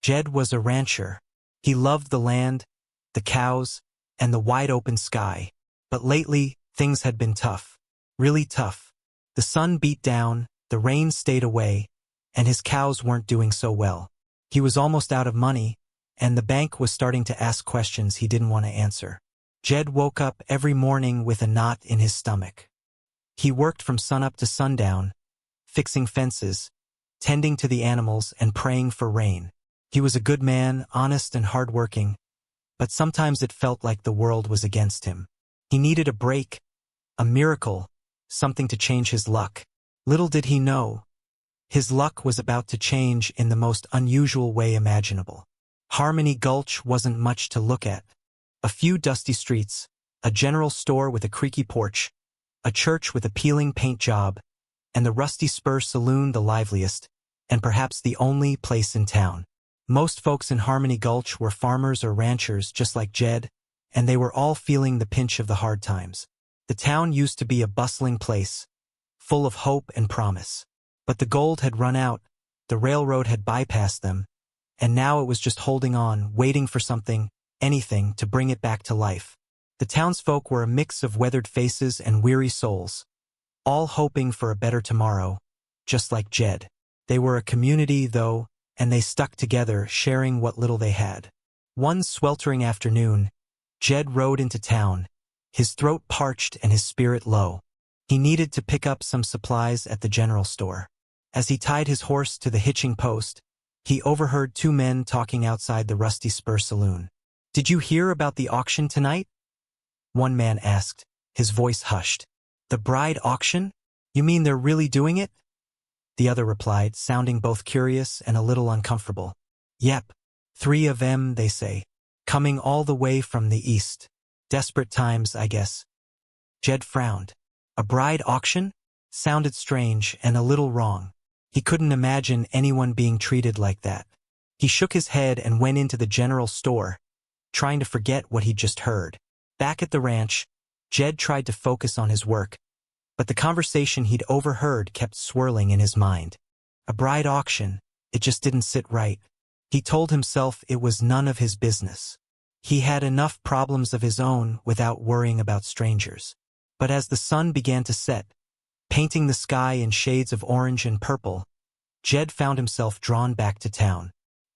Jed was a rancher. He loved the land, the cows, and the wide-open sky. But lately, things had been tough. Really tough. The sun beat down, the rain stayed away, and his cows weren't doing so well. He was almost out of money, and the bank was starting to ask questions he didn't want to answer. Jed woke up every morning with a knot in his stomach. He worked from sunup to sundown, fixing fences, tending to the animals, and praying for rain. He was a good man, honest and hardworking, but sometimes it felt like the world was against him. He needed a break, a miracle, something to change his luck. Little did he know, his luck was about to change in the most unusual way imaginable. Harmony Gulch wasn't much to look at. A few dusty streets, a general store with a creaky porch, a church with a peeling paint job, and the Rusty Spur Saloon the liveliest, and perhaps the only place in town. Most folks in Harmony Gulch were farmers or ranchers just like Jed, and they were all feeling the pinch of the hard times. The town used to be a bustling place, full of hope and promise. But the gold had run out, the railroad had bypassed them, and now it was just holding on, waiting for something, anything, to bring it back to life. The townsfolk were a mix of weathered faces and weary souls, all hoping for a better tomorrow, just like Jed. They were a community, though, and they stuck together, sharing what little they had. One sweltering afternoon, Jed rode into town, his throat parched and his spirit low. He needed to pick up some supplies at the general store. As he tied his horse to the hitching post, he overheard two men talking outside the Rusty Spur Saloon. "Did you hear about the auction tonight?" one man asked, his voice hushed. "The bride auction? You mean they're really doing it?" the other replied, sounding both curious and a little uncomfortable. "Yep, 3 of 'em, they say. Coming all the way from the east. Desperate times, I guess." Jed frowned. A bride auction? Sounded strange and a little wrong. He couldn't imagine anyone being treated like that. He shook his head and went into the general store, trying to forget what he'd just heard. Back at the ranch, Jed tried to focus on his work, but the conversation he'd overheard kept swirling in his mind. A bride auction, it just didn't sit right. He told himself it was none of his business. He had enough problems of his own without worrying about strangers. But as the sun began to set, painting the sky in shades of orange and purple, Jed found himself drawn back to town.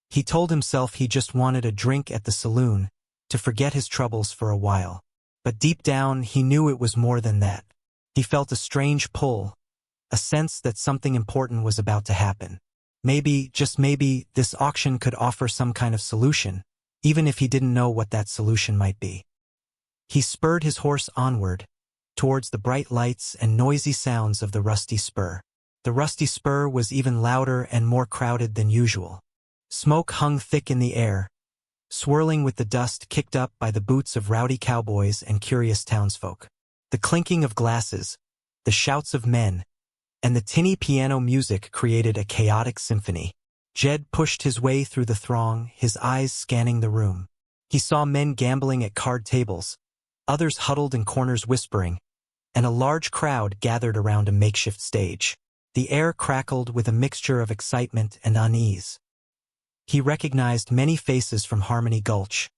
He told himself he just wanted a drink at the saloon, to forget his troubles for a while. But deep down, he knew it was more than that. He felt a strange pull, a sense that something important was about to happen. Maybe, just maybe, this auction could offer some kind of solution, even if he didn't know what that solution might be. He spurred his horse onward, towards the bright lights and noisy sounds of the Rusty Spur. The Rusty Spur was even louder and more crowded than usual. Smoke hung thick in the air, swirling with the dust kicked up by the boots of rowdy cowboys and curious townsfolk. The clinking of glasses, the shouts of men, and the tinny piano music created a chaotic symphony. Jed pushed his way through the throng, his eyes scanning the room. He saw men gambling at card tables, others huddled in corners whispering, and a large crowd gathered around a makeshift stage. The air crackled with a mixture of excitement and unease. He recognized many faces from Harmony Gulch,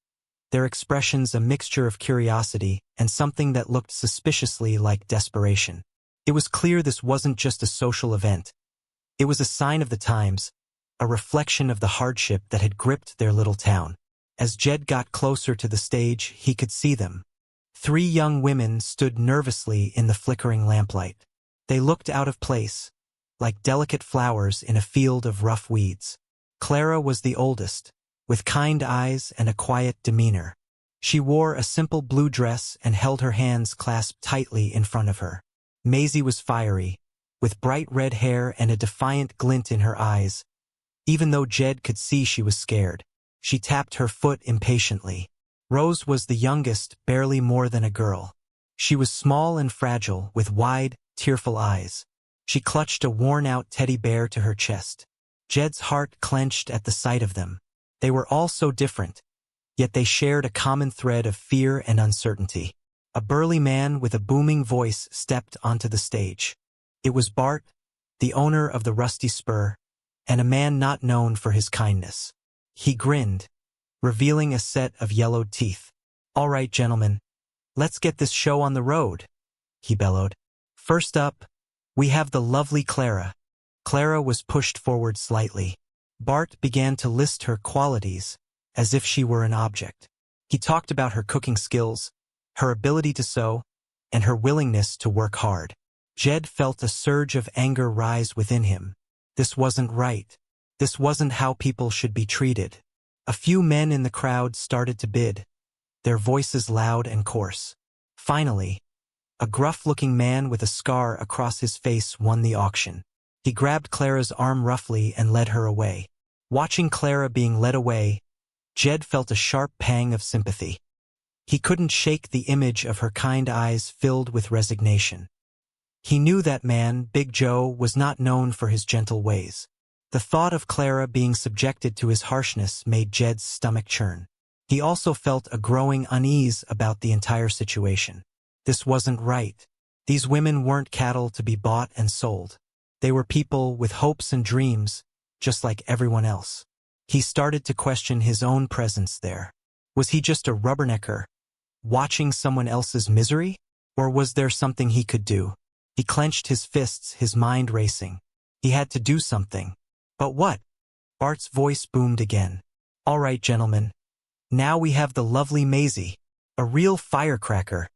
their expressions a mixture of curiosity and something that looked suspiciously like desperation. It was clear this wasn't just a social event. It was a sign of the times, a reflection of the hardship that had gripped their little town. As Jed got closer to the stage, he could see them. 3 young women stood nervously in the flickering lamplight. They looked out of place, like delicate flowers in a field of rough weeds. Clara was the oldest, with kind eyes and a quiet demeanor. She wore a simple blue dress and held her hands clasped tightly in front of her. Maisie was fiery, with bright red hair and a defiant glint in her eyes. Even though Jed could see she was scared, she tapped her foot impatiently. Rose was the youngest, barely more than a girl. She was small and fragile, with wide, tearful eyes. She clutched a worn-out teddy bear to her chest. Jed's heart clenched at the sight of them. They were all so different, yet they shared a common thread of fear and uncertainty. A burly man with a booming voice stepped onto the stage. It was Bart, the owner of the Rusty Spur, and a man not known for his kindness. He grinned, revealing a set of yellowed teeth. "All right, gentlemen, let's get this show on the road," he bellowed. "First up, we have the lovely Clara." Clara was pushed forward slightly. Bart began to list her qualities, as if she were an object. He talked about her cooking skills, her ability to sew, and her willingness to work hard. Jed felt a surge of anger rise within him. This wasn't right. This wasn't how people should be treated. A few men in the crowd started to bid, their voices loud and coarse. Finally, a gruff-looking man with a scar across his face won the auction. He grabbed Clara's arm roughly and led her away. Watching Clara being led away, Jed felt a sharp pang of sympathy. He couldn't shake the image of her kind eyes filled with resignation. He knew that man, Big Joe, was not known for his gentle ways. The thought of Clara being subjected to his harshness made Jed's stomach churn. He also felt a growing unease about the entire situation. This wasn't right. These women weren't cattle to be bought and sold. They were people with hopes and dreams, just like everyone else. He started to question his own presence there. Was he just a rubbernecker, watching someone else's misery? Or was there something he could do? He clenched his fists, his mind racing. He had to do something. But what? Bart's voice boomed again. "All right, gentlemen. Now we have the lovely Maisie, a real firecracker.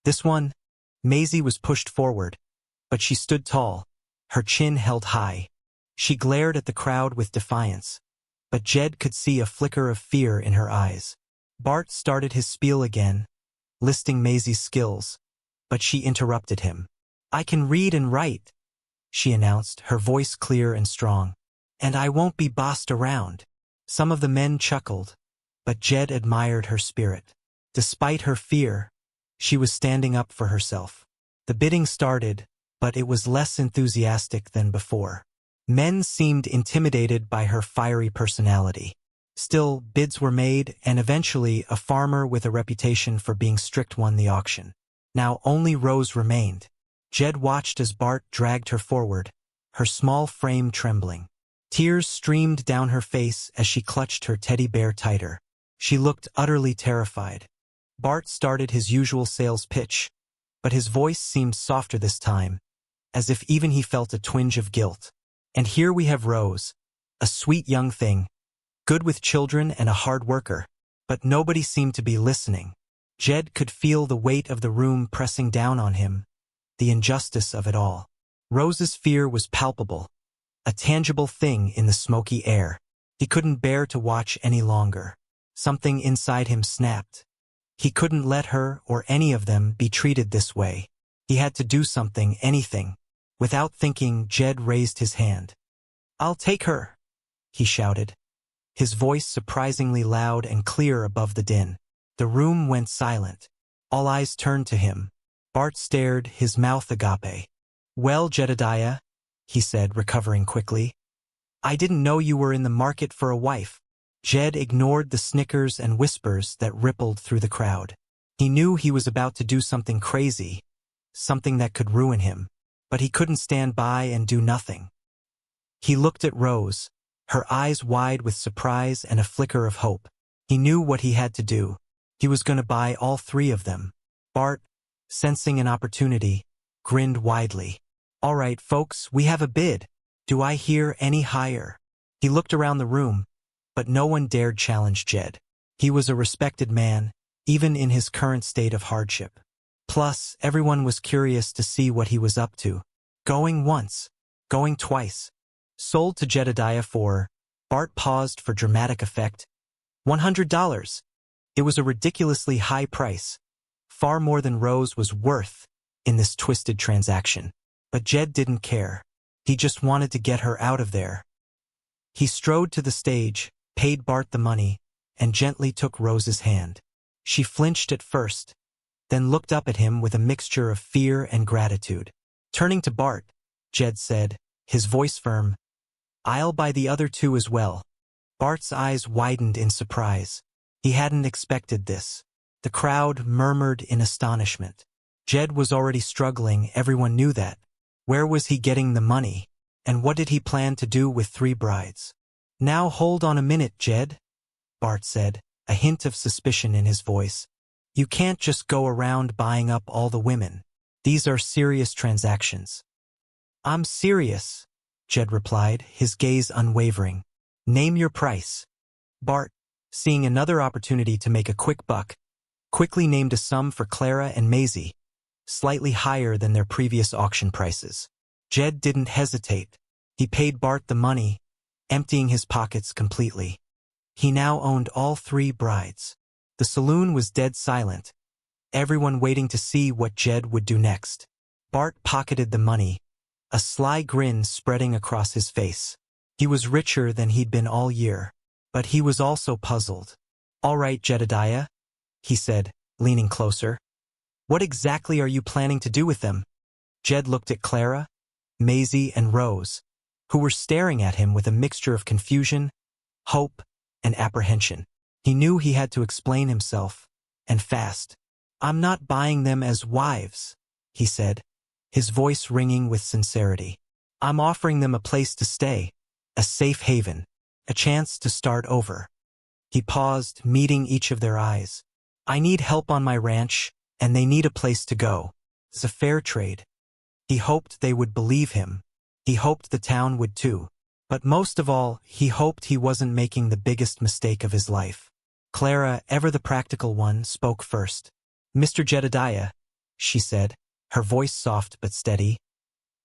This one." Maisie was pushed forward, but she stood tall, her chin held high. She glared at the crowd with defiance, but Jed could see a flicker of fear in her eyes. Bart started his spiel again, listing Maisie's skills, but she interrupted him. "I can read and write," she announced, her voice clear and strong. "And I won't be bossed around." Some of the men chuckled, but Jed admired her spirit. Despite her fear, she was standing up for herself. The bidding started, but it was less enthusiastic than before. Men seemed intimidated by her fiery personality. Still, bids were made, and eventually a farmer with a reputation for being strict won the auction. Now only Rose remained. Jed watched as Bart dragged her forward, her small frame trembling. Tears streamed down her face as she clutched her teddy bear tighter. She looked utterly terrified. Bart started his usual sales pitch, but his voice seemed softer this time, as if even he felt a twinge of guilt. "And here we have Rose, a sweet young thing, good with children and a hard worker." But nobody seemed to be listening. Jed could feel the weight of the room pressing down on him, the injustice of it all. Rose's fear was palpable, a tangible thing in the smoky air. He couldn't bear to watch any longer. Something inside him snapped. He couldn't let her or any of them be treated this way. He had to do something, anything. Without thinking, Jed raised his hand. "I'll take her," he shouted, his voice surprisingly loud and clear above the din. The room went silent. All eyes turned to him. Bart stared, his mouth agape. "Well, Jedediah," he said, recovering quickly, "I didn't know you were in the market for a wife." Jed ignored the snickers and whispers that rippled through the crowd. He knew he was about to do something crazy, something that could ruin him, but he couldn't stand by and do nothing. He looked at Rose, her eyes wide with surprise and a flicker of hope. He knew what he had to do. He was going to buy all three of them. Bart, sensing an opportunity, grinned widely. "All right, folks, we have a bid. Do I hear any higher?" He looked around the room, but no one dared challenge Jed. He was a respected man, even in his current state of hardship. Plus, everyone was curious to see what he was up to. Going once, going twice. Sold to Jedediah for, Bart paused for dramatic effect, $100. It was a ridiculously high price, far more than Rose was worth in this twisted transaction. But Jed didn't care. He just wanted to get her out of there. He strode to the stage, paid Bart the money, and gently took Rose's hand. She flinched at first, then looked up at him with a mixture of fear and gratitude. Turning to Bart, Jed said, his voice firm, "I'll buy the other two as well." Bart's eyes widened in surprise. He hadn't expected this. The crowd murmured in astonishment. Jed was already struggling, everyone knew that. Where was he getting the money? And what did he plan to do with three brides? "Now hold on a minute, Jed," Bart said, a hint of suspicion in his voice. You can't just go around buying up all the women. These are serious transactions. I'm serious, Jed replied, his gaze unwavering. Name your price. Bart, seeing another opportunity to make a quick buck, quickly named a sum for Clara and Maisie, slightly higher than their previous auction prices. Jed didn't hesitate. He paid Bart the money, emptying his pockets completely. He now owned all 3 brides. The saloon was dead silent, everyone waiting to see what Jed would do next. Bart pocketed the money, a sly grin spreading across his face. He was richer than he'd been all year, but he was also puzzled. All right, Jedediah, he said, leaning closer. What exactly are you planning to do with them? Jed looked at Clara, Maisie, and Rose, who were staring at him with a mixture of confusion, hope, and apprehension. He knew he had to explain himself, and fast. I'm not buying them as wives, he said, his voice ringing with sincerity. I'm offering them a place to stay, a safe haven, a chance to start over. He paused, meeting each of their eyes. I need help on my ranch, and they need a place to go. It's a fair trade. He hoped they would believe him. He hoped the town would too. But most of all, he hoped he wasn't making the biggest mistake of his life. Clara, ever the practical one, spoke first. Mr. Jedediah, she said, her voice soft but steady.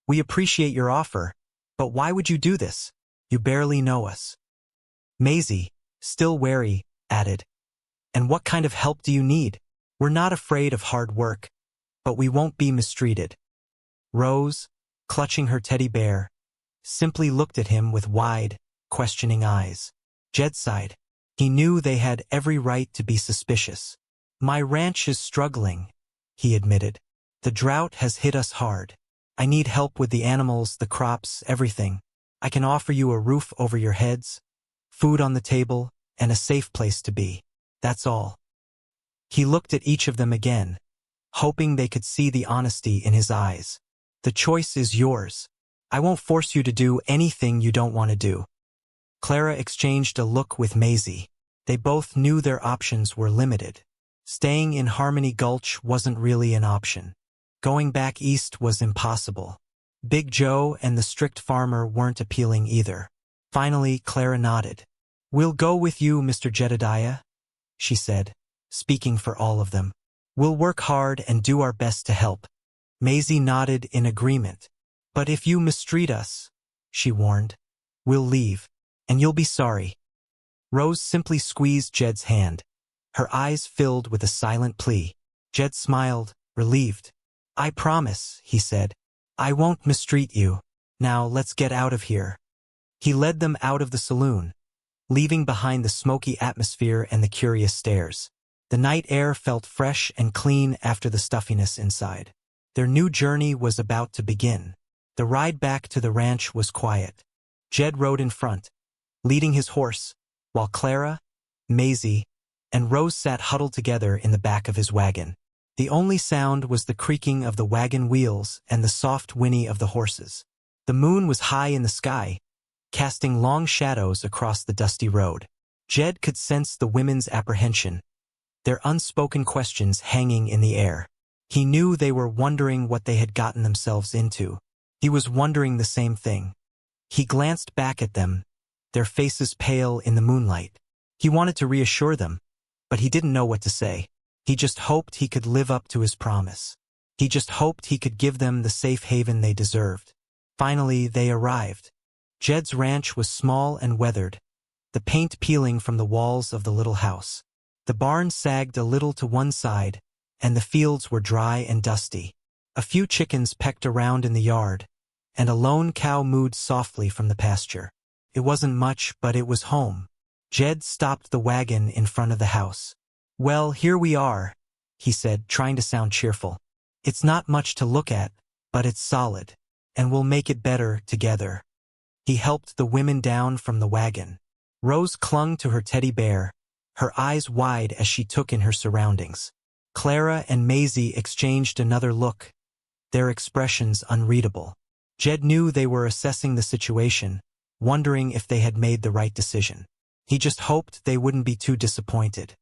We appreciate your offer, but why would you do this? You barely know us. Maisie, still wary, added. And what kind of help do you need? We're not afraid of hard work, but we won't be mistreated. Rose, clutching her teddy bear, simply looked at him with wide, questioning eyes. Jed sighed. He knew they had every right to be suspicious. My ranch is struggling, he admitted. The drought has hit us hard. I need help with the animals, the crops, everything. I can offer you a roof over your heads, food on the table, and a safe place to be. That's all. He looked at each of them again, hoping they could see the honesty in his eyes. The choice is yours. I won't force you to do anything you don't want to do. Clara exchanged a look with Maisie. They both knew their options were limited. Staying in Harmony Gulch wasn't really an option. Going back east was impossible. Big Joe and the strict farmer weren't appealing either. Finally, Clara nodded. We'll go with you, Mr. Jedediah, she said, speaking for all of them. We'll work hard and do our best to help. Maisie nodded in agreement. But if you mistreat us, she warned, we'll leave, and you'll be sorry. Rose simply squeezed Jed's hand. Her eyes filled with a silent plea. Jed smiled, relieved. I promise, he said. I won't mistreat you. Now let's get out of here. He led them out of the saloon, leaving behind the smoky atmosphere and the curious stares. The night air felt fresh and clean after the stuffiness inside. Their new journey was about to begin. The ride back to the ranch was quiet. Jed rode in front, leading his horse, while Clara, Maisie, and Rose sat huddled together in the back of his wagon. The only sound was the creaking of the wagon wheels and the soft whinny of the horses. The moon was high in the sky, casting long shadows across the dusty road. Jed could sense the women's apprehension, their unspoken questions hanging in the air. He knew they were wondering what they had gotten themselves into. He was wondering the same thing. He glanced back at them, their faces pale in the moonlight. He wanted to reassure them, but he didn't know what to say. He just hoped he could live up to his promise. He just hoped he could give them the safe haven they deserved. Finally, they arrived. Jed's ranch was small and weathered, the paint peeling from the walls of the little house. The barn sagged a little to one side, and the fields were dry and dusty. A few chickens pecked around in the yard, and a lone cow mooed softly from the pasture. It wasn't much, but it was home. Jed stopped the wagon in front of the house. Well, here we are, he said, trying to sound cheerful. It's not much to look at, but it's solid, and we'll make it better together. He helped the women down from the wagon. Rose clung to her teddy bear, her eyes wide as she took in her surroundings. Clara and Maisie exchanged another look, their expressions unreadable. Jed knew they were assessing the situation, wondering if they had made the right decision. He just hoped they wouldn't be too disappointed.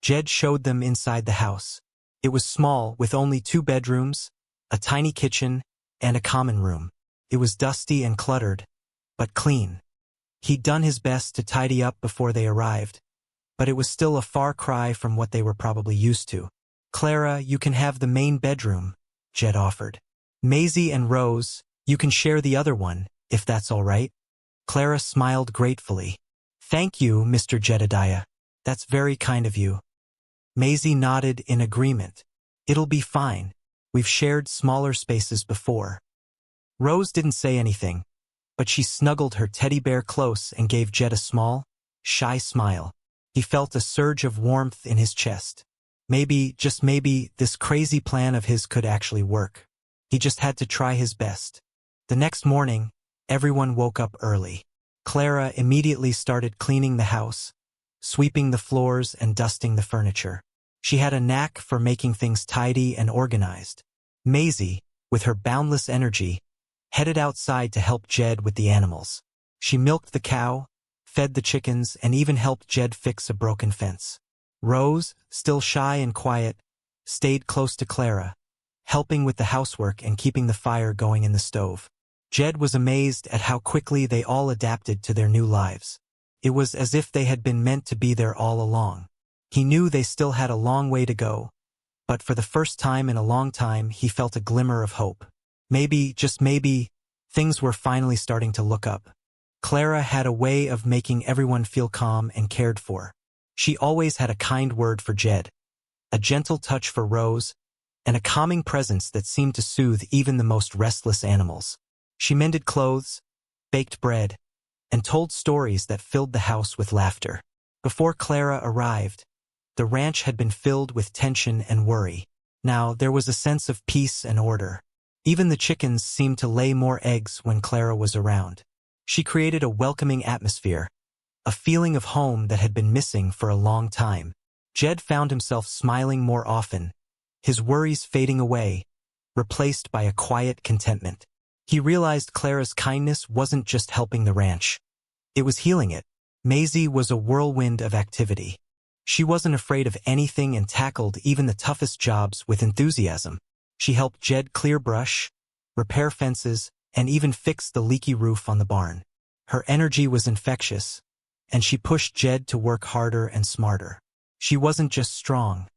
Jed showed them inside the house. It was small, with only 2 bedrooms, a tiny kitchen, and a common room. It was dusty and cluttered, but clean. He'd done his best to tidy up before they arrived, but it was still a far cry from what they were probably used to. "Clara, you can have the main bedroom," Jed offered. "Maisie and Rose, you can share the other one, if that's all right." Clara smiled gratefully. "Thank you, Mr. Jedediah. That's very kind of you." Maisie nodded in agreement. "It'll be fine. We've shared smaller spaces before." Rose didn't say anything, but she snuggled her teddy bear close and gave Jed a small, shy smile. He felt a surge of warmth in his chest. Maybe, just maybe, this crazy plan of his could actually work. He just had to try his best. The next morning, everyone woke up early. Clara immediately started cleaning the house, sweeping the floors and dusting the furniture. She had a knack for making things tidy and organized. Maisie, with her boundless energy, headed outside to help Jed with the animals. She milked the cow, fed the chickens, and even helped Jed fix a broken fence. Rose, still shy and quiet, stayed close to Clara, helping with the housework and keeping the fire going in the stove. Jed was amazed at how quickly they all adapted to their new lives. It was as if they had been meant to be there all along. He knew they still had a long way to go, but for the first time in a long time he felt a glimmer of hope. Maybe, just maybe, things were finally starting to look up. Clara had a way of making everyone feel calm and cared for. She always had a kind word for Jed, a gentle touch for Rose, and a calming presence that seemed to soothe even the most restless animals. She mended clothes, baked bread, and told stories that filled the house with laughter. Before Clara arrived, the ranch had been filled with tension and worry. Now there was a sense of peace and order. Even the chickens seemed to lay more eggs when Clara was around. She created a welcoming atmosphere, a feeling of home that had been missing for a long time. Jed found himself smiling more often, his worries fading away, replaced by a quiet contentment. He realized Clara's kindness wasn't just helping the ranch. It was healing it. Maisie was a whirlwind of activity. She wasn't afraid of anything and tackled even the toughest jobs with enthusiasm. She helped Jed clear brush, repair fences, and even fix the leaky roof on the barn. Her energy was infectious, and she pushed Jed to work harder and smarter. She wasn't just strong.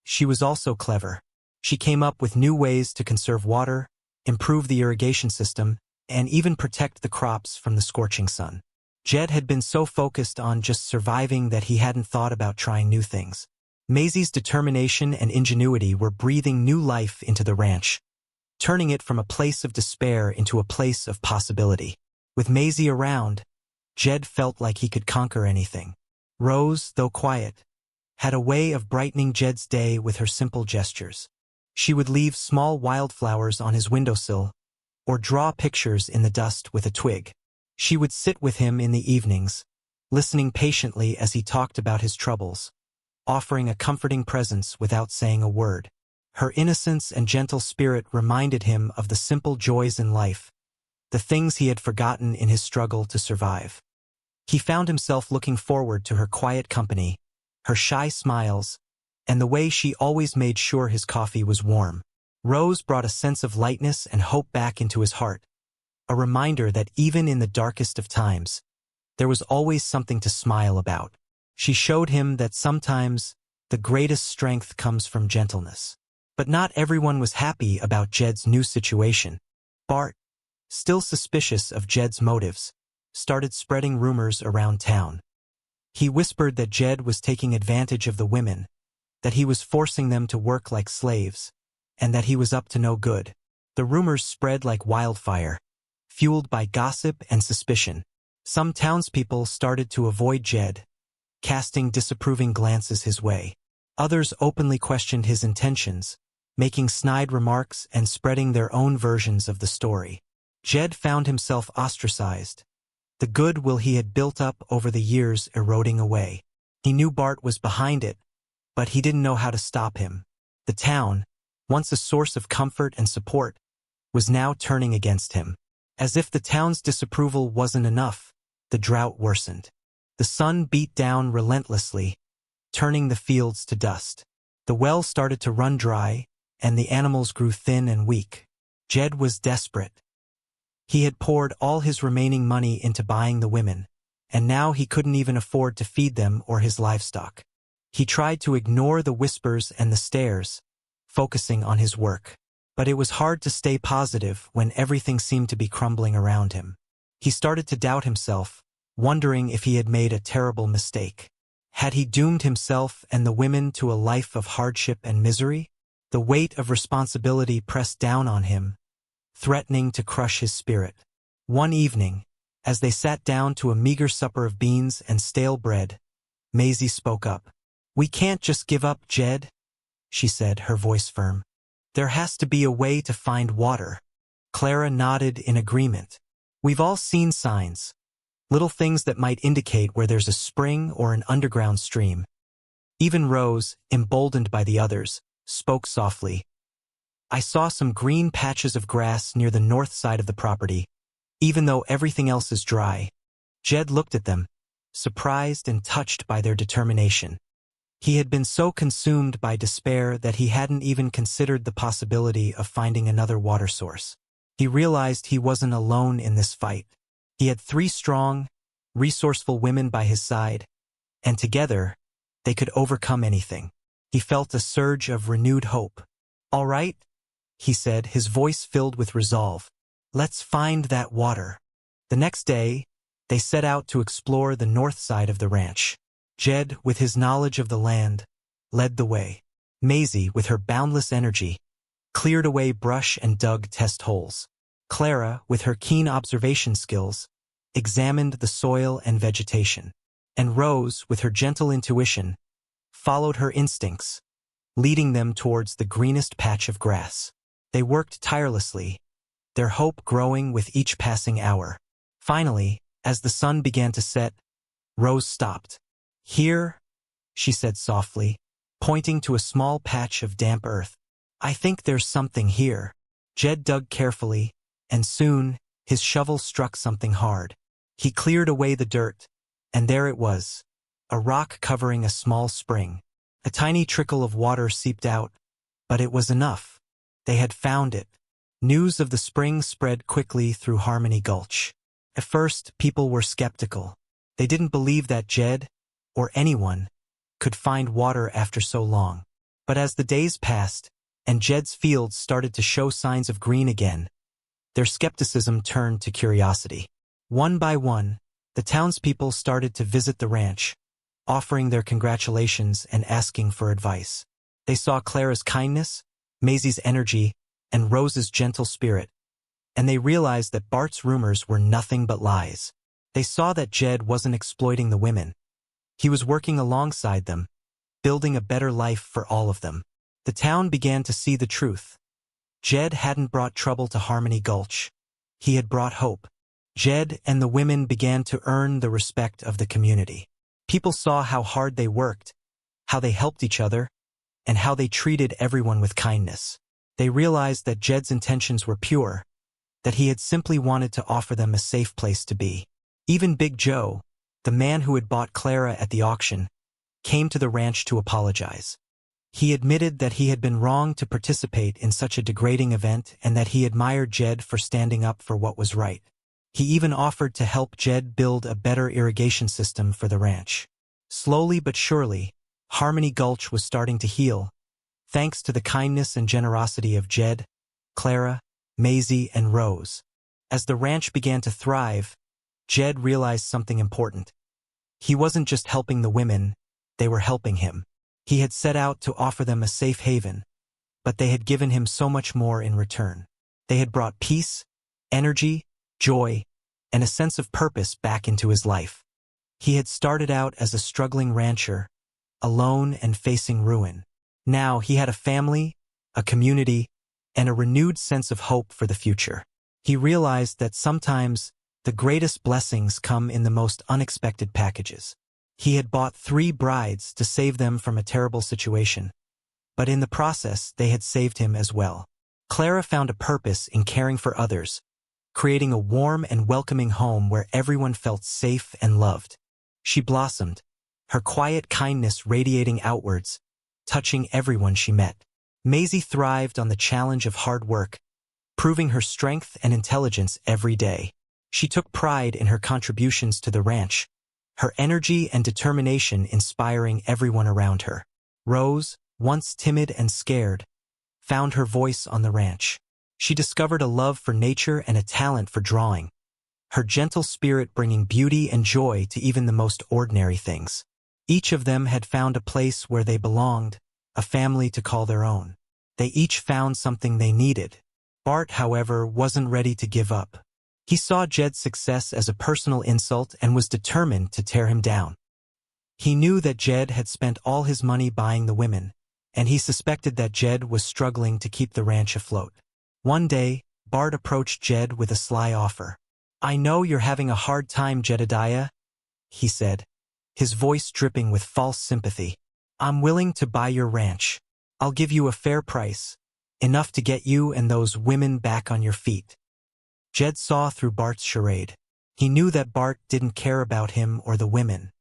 She was also clever. She came up with new ways to conserve water, improve the irrigation system, and even protect the crops from the scorching sun. Jed had been so focused on just surviving that he hadn't thought about trying new things. Maisie's determination and ingenuity were breathing new life into the ranch, turning it from a place of despair into a place of possibility. With Maisie around, Jed felt like he could conquer anything. Rose, though quiet, had a way of brightening Jed's day with her simple gestures. She would leave small wildflowers on his windowsill or draw pictures in the dust with a twig. She would sit with him in the evenings, listening patiently as he talked about his troubles, offering a comforting presence without saying a word. Her innocence and gentle spirit reminded him of the simple joys in life, the things he had forgotten in his struggle to survive. He found himself looking forward to her quiet company, her shy smiles, and the way she always made sure his coffee was warm. Rose brought a sense of lightness and hope back into his heart, a reminder that even in the darkest of times, there was always something to smile about. She showed him that sometimes the greatest strength comes from gentleness. But not everyone was happy about Jed's new situation. Bart, still suspicious of Jed's motives, started spreading rumors around town. He whispered that Jed was taking advantage of the women, that he was forcing them to work like slaves, and that he was up to no good. The rumors spread like wildfire, fueled by gossip and suspicion. Some townspeople started to avoid Jed, casting disapproving glances his way. Others openly questioned his intentions, making snide remarks and spreading their own versions of the story. Jed found himself ostracized, the goodwill he had built up over the years eroding away. He knew Bart was behind it, but he didn't know how to stop him. The town, once a source of comfort and support, was now turning against him. As if the town's disapproval wasn't enough, the drought worsened. The sun beat down relentlessly, turning the fields to dust. The well started to run dry, and the animals grew thin and weak. Jed was desperate. He had poured all his remaining money into buying the women, and now he couldn't even afford to feed them or his livestock. He tried to ignore the whispers and the stares, focusing on his work. But it was hard to stay positive when everything seemed to be crumbling around him. He started to doubt himself, wondering if he had made a terrible mistake. Had he doomed himself and the women to a life of hardship and misery? The weight of responsibility pressed down on him, threatening to crush his spirit. One evening, as they sat down to a meager supper of beans and stale bread, Maisie spoke up. "We can't just give up, Jed," she said, her voice firm. "There has to be a way to find water." Clara nodded in agreement. "We've all seen signs, little things that might indicate where there's a spring or an underground stream." Even Rose, emboldened by the others, spoke softly. "I saw some green patches of grass near the north side of the property, even though everything else is dry." Jed looked at them, surprised and touched by their determination. He had been so consumed by despair that he hadn't even considered the possibility of finding another water source. He realized he wasn't alone in this fight. He had 3 strong, resourceful women by his side, and together, they could overcome anything. He felt a surge of renewed hope. "All right," he said, his voice filled with resolve. "Let's find that water." The next day, they set out to explore the north side of the ranch. Jed, with his knowledge of the land, led the way. Maisie, with her boundless energy, cleared away brush and dug test holes. Clara, with her keen observation skills, examined the soil and vegetation. And Rose, with her gentle intuition, followed her instincts, leading them towards the greenest patch of grass. They worked tirelessly, their hope growing with each passing hour. Finally, as the sun began to set, Rose stopped. "Here," she said softly, pointing to a small patch of damp earth. "I think there's something here." Jed dug carefully, and soon, his shovel struck something hard. He cleared away the dirt, and there it was, a rock covering a small spring. A tiny trickle of water seeped out, but it was enough. They had found it. News of the spring spread quickly through Harmony Gulch. At first, people were skeptical. They didn't believe that Jed, or anyone, could find water after so long. But as the days passed, and Jed's fields started to show signs of green again, their skepticism turned to curiosity. One by one, the townspeople started to visit the ranch, offering their congratulations and asking for advice. They saw Clara's kindness, Maisie's energy, and Rose's gentle spirit, and they realized that Bart's rumors were nothing but lies. They saw that Jed wasn't exploiting the women. He was working alongside them, building a better life for all of them. The town began to see the truth. Jed hadn't brought trouble to Harmony Gulch. He had brought hope. Jed and the women began to earn the respect of the community. People saw how hard they worked, how they helped each other, and how they treated everyone with kindness. They realized that Jed's intentions were pure, that he had simply wanted to offer them a safe place to be. Even Big Joe, the man who had bought Clara at the auction, came to the ranch to apologize. He admitted that he had been wrong to participate in such a degrading event and that he admired Jed for standing up for what was right. He even offered to help Jed build a better irrigation system for the ranch. Slowly but surely, Harmony Gulch was starting to heal, thanks to the kindness and generosity of Jed, Clara, Maisie, and Rose. As the ranch began to thrive, Jed realized something important. He wasn't just helping the women, they were helping him. He had set out to offer them a safe haven, but they had given him so much more in return. They had brought peace, energy, joy, and a sense of purpose back into his life. He had started out as a struggling rancher, alone and facing ruin. Now he had a family, a community, and a renewed sense of hope for the future. He realized that sometimes the greatest blessings come in the most unexpected packages. He had bought 3 brides to save them from a terrible situation, but in the process they had saved him as well. Clara found a purpose in caring for others, creating a warm and welcoming home where everyone felt safe and loved. She blossomed, her quiet kindness radiating outwards, touching everyone she met. Maisie thrived on the challenge of hard work, proving her strength and intelligence every day. She took pride in her contributions to the ranch, her energy and determination inspiring everyone around her. Rose, once timid and scared, found her voice on the ranch. She discovered a love for nature and a talent for drawing, her gentle spirit bringing beauty and joy to even the most ordinary things. Each of them had found a place where they belonged, a family to call their own. They each found something they needed. Bart, however, wasn't ready to give up. He saw Jed's success as a personal insult and was determined to tear him down. He knew that Jed had spent all his money buying the women, and he suspected that Jed was struggling to keep the ranch afloat. One day, Bart approached Jed with a sly offer. "I know you're having a hard time, Jedediah," he said, his voice dripping with false sympathy. "I'm willing to buy your ranch. I'll give you a fair price, enough to get you and those women back on your feet." Jed saw through Bart's charade. He knew that Bart didn't care about him or the women.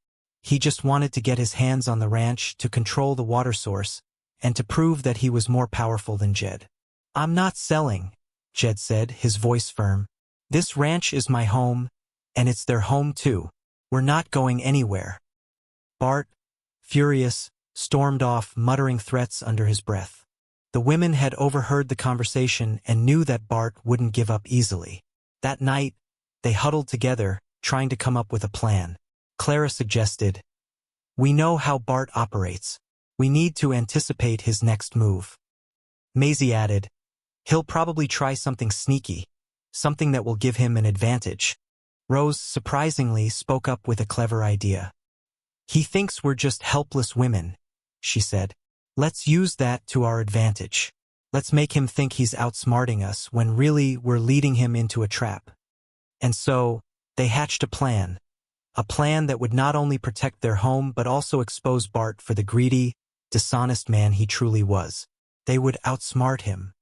He just wanted to get his hands on the ranch, to control the water source, and to prove that he was more powerful than Jed. "I'm not selling," Jed said, his voice firm. "This ranch is my home, and it's their home too. We're not going anywhere." Bart, furious, stormed off, muttering threats under his breath. The women had overheard the conversation and knew that Bart wouldn't give up easily. That night, they huddled together, trying to come up with a plan. Clara suggested, "We know how Bart operates. We need to anticipate his next move." Maisie added, "He'll probably try something sneaky, something that will give him an advantage." Rose, surprisingly, spoke up with a clever idea. "He thinks we're just helpless women," she said. "Let's use that to our advantage. Let's make him think he's outsmarting us when really we're leading him into a trap." And so, they hatched a plan that would not only protect their home but also expose Bart for the greedy, dishonest man he truly was. They would outsmart him.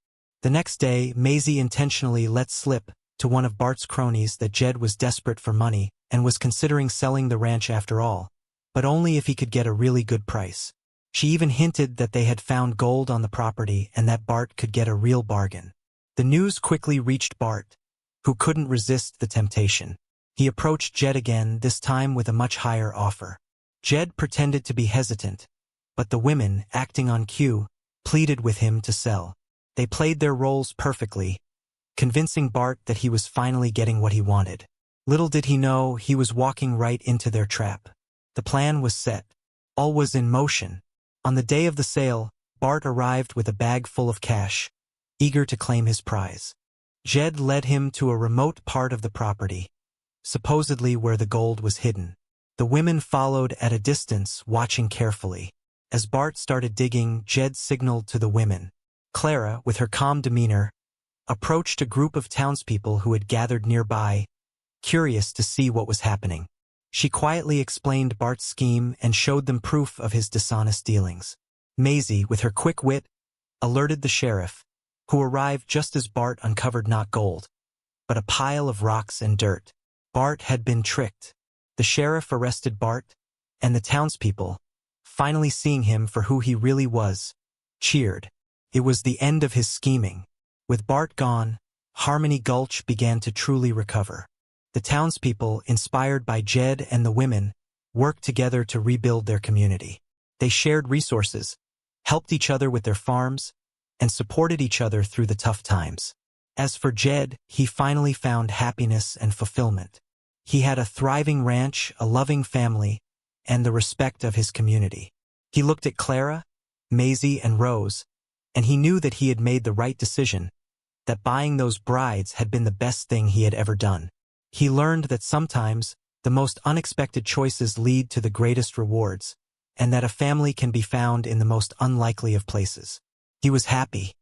The next day, Maisie intentionally let slip to one of Bart's cronies that Jed was desperate for money and was considering selling the ranch after all, but only if he could get a really good price. She even hinted that they had found gold on the property and that Bart could get a real bargain. The news quickly reached Bart, who couldn't resist the temptation. He approached Jed again, this time with a much higher offer. Jed pretended to be hesitant, but the women, acting on cue, pleaded with him to sell. They played their roles perfectly, convincing Bart that he was finally getting what he wanted. Little did he know he was walking right into their trap. The plan was set. All was in motion. On the day of the sale, Bart arrived with a bag full of cash, eager to claim his prize. Jed led him to a remote part of the property, supposedly where the gold was hidden. The women followed at a distance, watching carefully. As Bart started digging, Jed signaled to the women. Clara, with her calm demeanor, approached a group of townspeople who had gathered nearby, curious to see what was happening. She quietly explained Bart's scheme and showed them proof of his dishonest dealings. Maisie, with her quick wit, alerted the sheriff, who arrived just as Bart uncovered not gold, but a pile of rocks and dirt. Bart had been tricked. The sheriff arrested Bart, and the townspeople, finally seeing him for who he really was, cheered. It was the end of his scheming. With Bart gone, Harmony Gulch began to truly recover. The townspeople, inspired by Jed and the women, worked together to rebuild their community. They shared resources, helped each other with their farms, and supported each other through the tough times. As for Jed, he finally found happiness and fulfillment. He had a thriving ranch, a loving family, and the respect of his community. He looked at Clara, Maisie, and Rose, and he knew that he had made the right decision, that buying those brides had been the best thing he had ever done. He learned that sometimes the most unexpected choices lead to the greatest rewards, and that a family can be found in the most unlikely of places. He was happy.